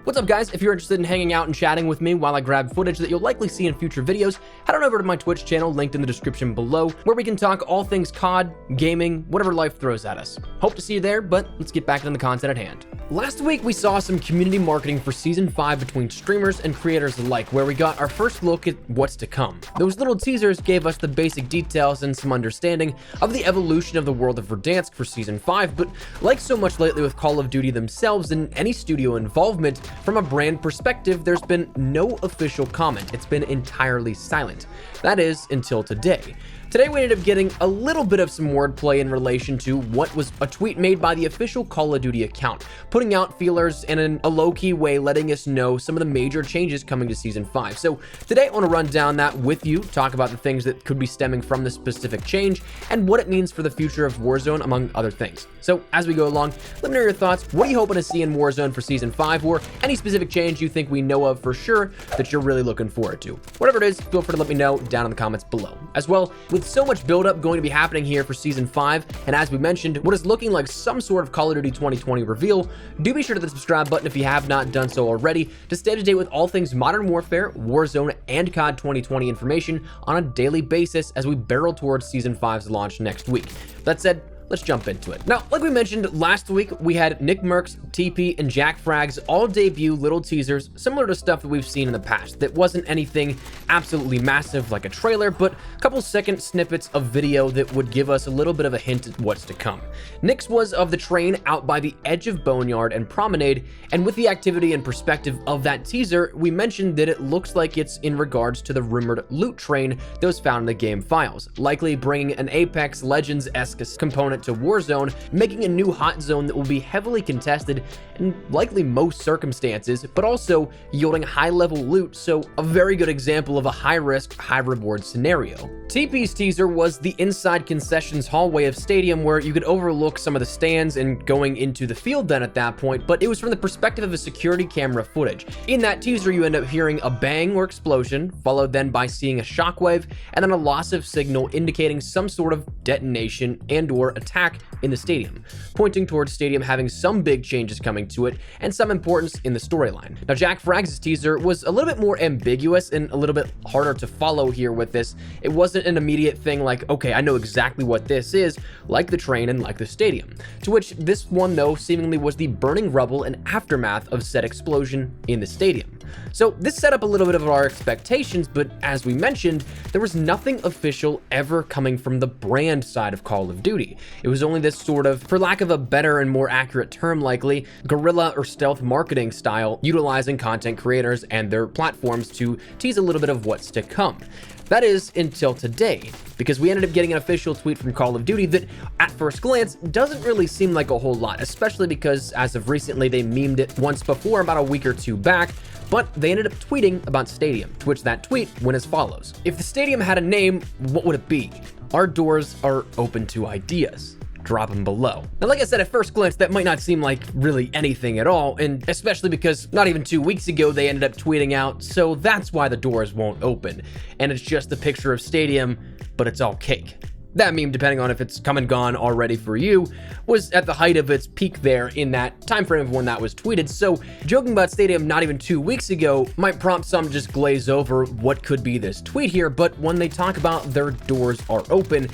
What's up, guys? If you're interested in hanging out and chatting with me while I grab footage that you'll likely see in future videos, head on over to my Twitch channel linked in the description below, where we can talk all things COD, gaming, whatever life throws at us. Hope to see you there, but let's get back into the content at hand. Last week, we saw some community marketing for Season 5 between streamers and creators alike, where we got our first look at what's to come. Those little teasers gave us the basic details and some understanding of the evolution of the world of Verdansk for Season 5, but like so much lately with Call of Duty themselves and any studio involvement, from a brand perspective, there's been no official comment. It's been entirely silent. That is, until today. Today we ended up getting a little bit of some wordplay in relation to what was a tweet made by the official Call of Duty account, putting out feelers and in a low-key way letting us know some of the major changes coming to Season 5. So today I want to run down that with you, talk about the things that could be stemming from this specific change, and what it means for the future of Warzone, among other things. So as we go along, let me know your thoughts. What are you hoping to see in Warzone for Season 5, or any specific change you think we know of for sure that you're really looking forward to? Whatever it is, feel free to let me know down in the comments below. As well, with so much build-up going to be happening here for Season 5, and as we mentioned, what is looking like some sort of Call of Duty 2020 reveal, do be sure to hit the subscribe button if you have not done so already to stay up to date with all things Modern Warfare, Warzone, and COD 2020 information on a daily basis as we barrel towards Season 5's launch next week. That said, let's jump into it. Now, like we mentioned last week, we had Nick Mercs, TP, and Jack Frags all debut little teasers similar to stuff that we've seen in the past. That wasn't anything absolutely massive like a trailer, but a couple second snippets of video that would give us a little bit of a hint at what's to come. Nick's was of the train out by the edge of Boneyard and Promenade, and with the activity and perspective of that teaser, we mentioned that it looks like it's in regards to the rumored loot train that was found in the game files, likely bringing an Apex Legends-esque component to Warzone, making a new hot zone that will be heavily contested in likely most circumstances, but also yielding high-level loot, so a very good example of a high-risk, high-reward scenario. TP's teaser was the inside concessions hallway of Stadium, where you could overlook some of the stands and going into the field then at that point, but it was from the perspective of a security camera footage. In that teaser, you end up hearing a bang or explosion, followed then by seeing a shockwave, and then a loss of signal indicating some sort of detonation and or attack in the stadium, pointing towards Stadium having some big changes coming to it and some importance in the storyline. Now, Jack Frags' teaser was a little bit more ambiguous and a little bit harder to follow here with this. It wasn't an immediate thing like, okay, I know exactly what this is, like the train and like the stadium. To which this one, though, seemingly was the burning rubble and aftermath of said explosion in the stadium. So this set up a little bit of our expectations, but as we mentioned, there was nothing official ever coming from the brand side of Call of Duty. It was only this sort of, for lack of a better and more accurate term likely, guerrilla or stealth marketing style, utilizing content creators and their platforms to tease a little bit of what's to come. That is, until today, because we ended up getting an official tweet from Call of Duty that, at first glance, doesn't really seem like a whole lot, especially because, as of recently, they memed it once before, about a week or two back, but they ended up tweeting about Stadium, to which that tweet went as follows. If the stadium had a name, what would it be? Our doors are open to ideas. Drop them below. Now, like I said, at first glance, that might not seem like really anything at all, and especially because not even 2 weeks ago, they ended up tweeting out, so that's why the doors won't open. And it's just a picture of Stadium, but it's all cake. That meme, depending on if it's come and gone already for you, was at the height of its peak there in that time frame of when that was tweeted. So joking about Stadium not even 2 weeks ago might prompt some to just glaze over what could be this tweet here, but when they talk about their doors are open,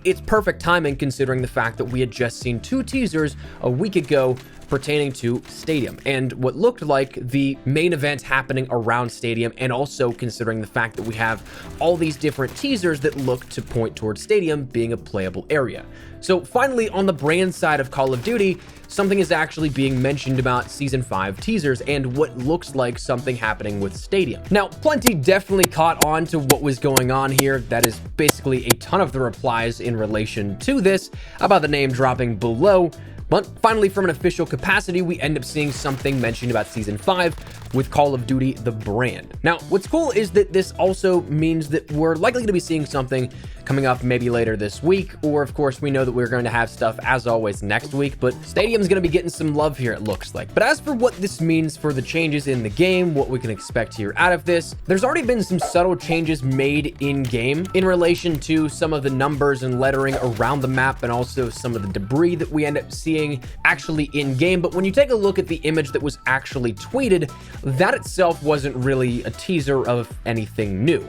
it's perfect timing considering the fact that we had just seen 2 teasers a week ago pertaining to Stadium and what looked like the main event happening around Stadium, and also considering the fact that we have all these different teasers that look to point towards Stadium being a playable area. So finally, on the brand side of Call of Duty, something is actually being mentioned about Season 5 teasers and what looks like something happening with Stadium. Now, plenty definitely caught on to what was going on here. That is basically a ton of the replies in relation to this about the name dropping below. But finally, from an official capacity, we end up seeing something mentioned about Season 5 with Call of Duty, the brand. Now, what's cool is that this also means that we're likely to be seeing something coming up maybe later this week, or of course we know that we're going to have stuff as always next week, but Stadium's going to be getting some love here, it looks like. But as for what this means for the changes in the game, what we can expect here out of this, there's already been some subtle changes made in game in relation to some of the numbers and lettering around the map, and also some of the debris that we end up seeing actually in game. But when you take a look at the image that was actually tweeted, that itself wasn't really a teaser of anything new.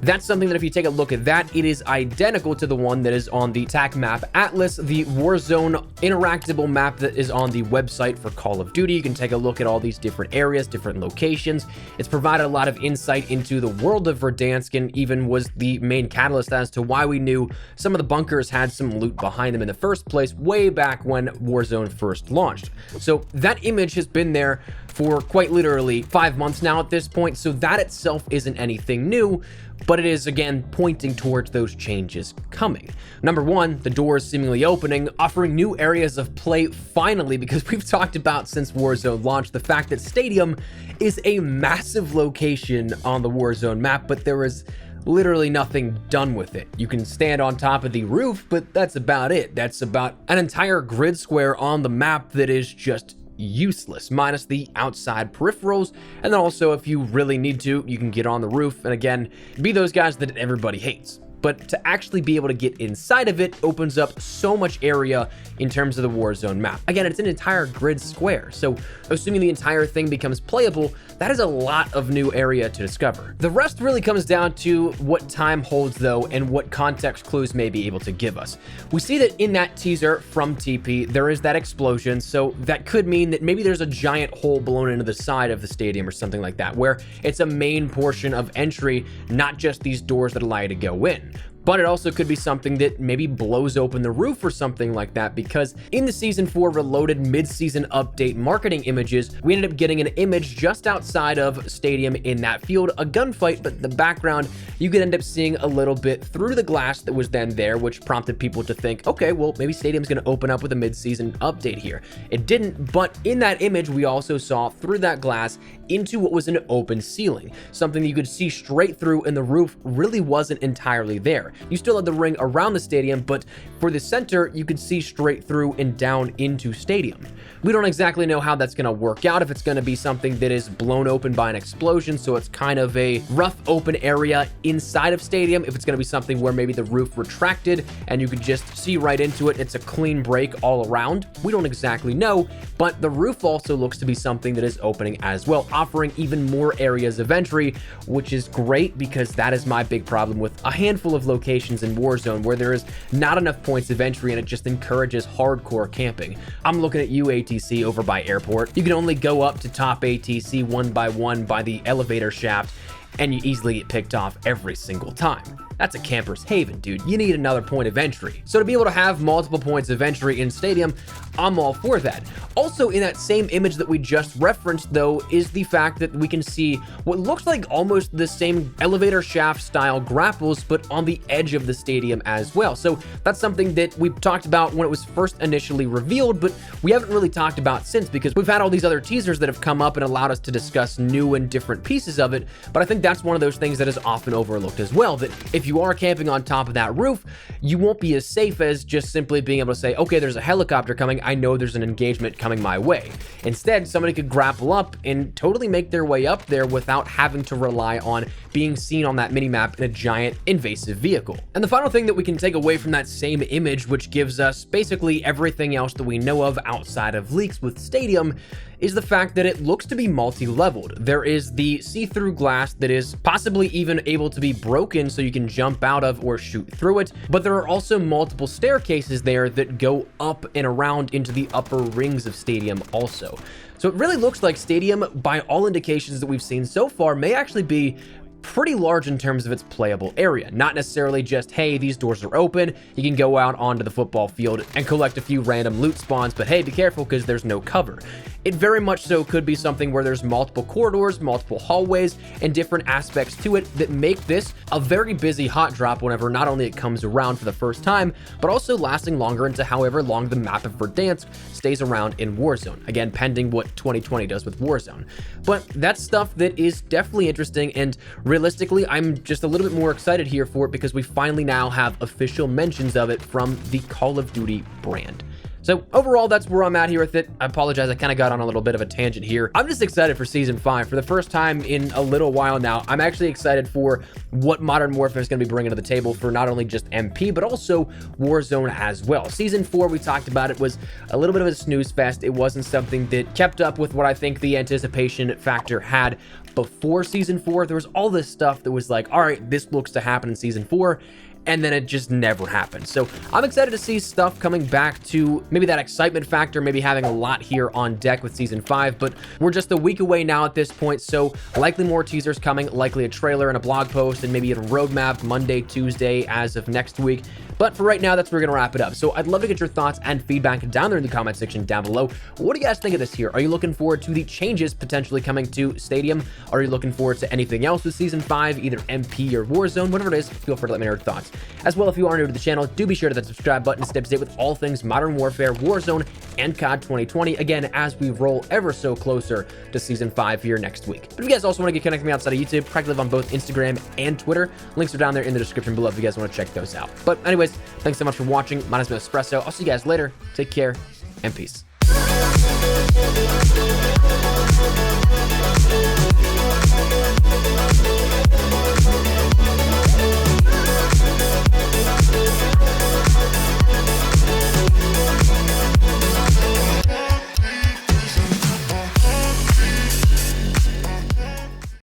That's something that if you take a look at that, it is identical to the one that is on the TAC Map Atlas, the Warzone interactable map that is on the website for Call of Duty. You can take a look at all these different areas, different locations. It's provided a lot of insight into the world of Verdansk, and even was the main catalyst as to why we knew some of the bunkers had some loot behind them in the first place, way back when Warzone first launched. So that image has been there for quite literally 5 months now at this point, so that itself isn't anything new, but it is again pointing towards those changes coming. Number one, the door is seemingly opening, offering new areas of play finally, because we've talked about since Warzone launched the fact that Stadium is a massive location on the Warzone map, but there is literally nothing done with it. You can stand on top of the roof, but that's about it. That's about an entire grid square on the map that is just useless, minus the outside peripherals. And then also, if you really need to, you can get on the roof and again be those guys that everybody hates. But to actually be able to get inside of it opens up so much area in terms of the Warzone map. Again, it's an entire grid square, so assuming the entire thing becomes playable, that is a lot of new area to discover. The rest really comes down to what time holds though, and what context clues may be able to give us. We see that in that teaser from TP, there is that explosion, so that could mean that maybe there's a giant hole blown into the side of the stadium or something like that, where it's a main portion of entry, not just these doors that allow you to go in. But it also could be something that maybe blows open the roof or something like that, because in the Season 4 Reloaded mid-season update marketing images, we ended up getting an image just outside of Stadium in that field, a gunfight, but in the background, you could end up seeing a little bit through the glass that was then there, which prompted people to think, okay, well, maybe Stadium's going to open up with a mid-season update here. It didn't, but in that image, we also saw through that glass into what was an open ceiling, something that you could see straight through, and the roof really wasn't entirely there. You still had the ring around the stadium, but for the center, you could see straight through and down into Stadium. We don't exactly know how that's going to work out, if it's going to be something that is blown open by an explosion, so it's kind of a rough open area inside of Stadium, if it's going to be something where maybe the roof retracted and you could just see right into it. It's a clean break all around. We don't exactly know, but the roof also looks to be something that is opening as well, offering even more areas of entry, which is great, because that is my big problem with a handful of locations in Warzone where there is not enough points of entry and it just encourages hardcore camping. I'm looking at you, ATC, over by airport. You can only go up to top ATC one by one by the elevator shaft, and you easily get picked off every single time. That's a camper's haven, dude. You need another point of entry. So to be able to have multiple points of entry in Stadium, I'm all for that. Also, in that same image that we just referenced, though, is the fact that we can see what looks like almost the same elevator shaft style grapples, but on the edge of the stadium as well. So that's something that we talked about when it was first initially revealed, but we haven't really talked about since, because we've had all these other teasers that have come up and allowed us to discuss new and different pieces of it. But I think that's one of those things that is often overlooked as well, that if you are camping on top of that roof, you won't be as safe as just simply being able to say, okay, there's a helicopter coming, I know there's an engagement coming my way. Instead, somebody could grapple up and totally make their way up there without having to rely on being seen on that minimap in a giant invasive vehicle. And the final thing that we can take away from that same image, which gives us basically everything else that we know of outside of leaks with Stadium, is the fact that it looks to be multi-leveled. There is the see-through glass that is possibly even able to be broken so you can jump out of or shoot through it, but there are also multiple staircases there that go up and around into the upper rings of Stadium also. So it really looks like Stadium, by all indications that we've seen so far, may actually be pretty large in terms of its playable area. Not necessarily just, hey, these doors are open, you can go out onto the football field and collect a few random loot spawns, but hey, be careful because there's no cover. It very much so could be something where there's multiple corridors, multiple hallways, and different aspects to it that make this a very busy hot drop whenever not only it comes around for the first time, but also lasting longer into however long the map of Verdansk stays around in Warzone. Again, pending what 2020 does with Warzone. But that's stuff that is definitely interesting and really realistically, I'm just a little bit more excited here for it because we finally now have official mentions of it from the Call of Duty brand. So overall, that's where I'm at here with it. I apologize, I kind of got on a little bit of a tangent here. I'm just excited for Season 5. For the first time in a little while now, I'm actually excited for what Modern Warfare is going to be bringing to the table for not only just MP, but also Warzone as well. Season 4, we talked about it, was a little bit of a snooze fest. It wasn't something that kept up with what I think the anticipation factor had before Season 4. There was all this stuff that was like, all right, this looks to happen in Season 4. And then it just never happened. So I'm excited to see stuff coming back to maybe that excitement factor, maybe having a lot here on deck with Season 5, but we're just a week away now at this point, so likely more teasers coming, likely a trailer and a blog post, and maybe a roadmap Monday, Tuesday as of next week. But for right now, that's where we're going to wrap it up. So I'd love to get your thoughts and feedback down there in the comment section down below. What do you guys think of this here? Are you looking forward to the changes potentially coming to Stadium? Are you looking forward to anything else with Season 5, either MP or Warzone? Whatever it is, feel free to let me know your thoughts. As well, if you are new to the channel, do be sure to hit that subscribe button to stay up to date with all things Modern Warfare, Warzone, and COD 2020. Again, as we roll ever so closer to Season 5 here next week. But if you guys also want to get connected with me outside of YouTube, I live on both Instagram and Twitter. Links are down there in the description below if you guys want to check those out. But anyways, thanks so much for watching. My name's been Espresso. I'll see you guys later. Take care and peace.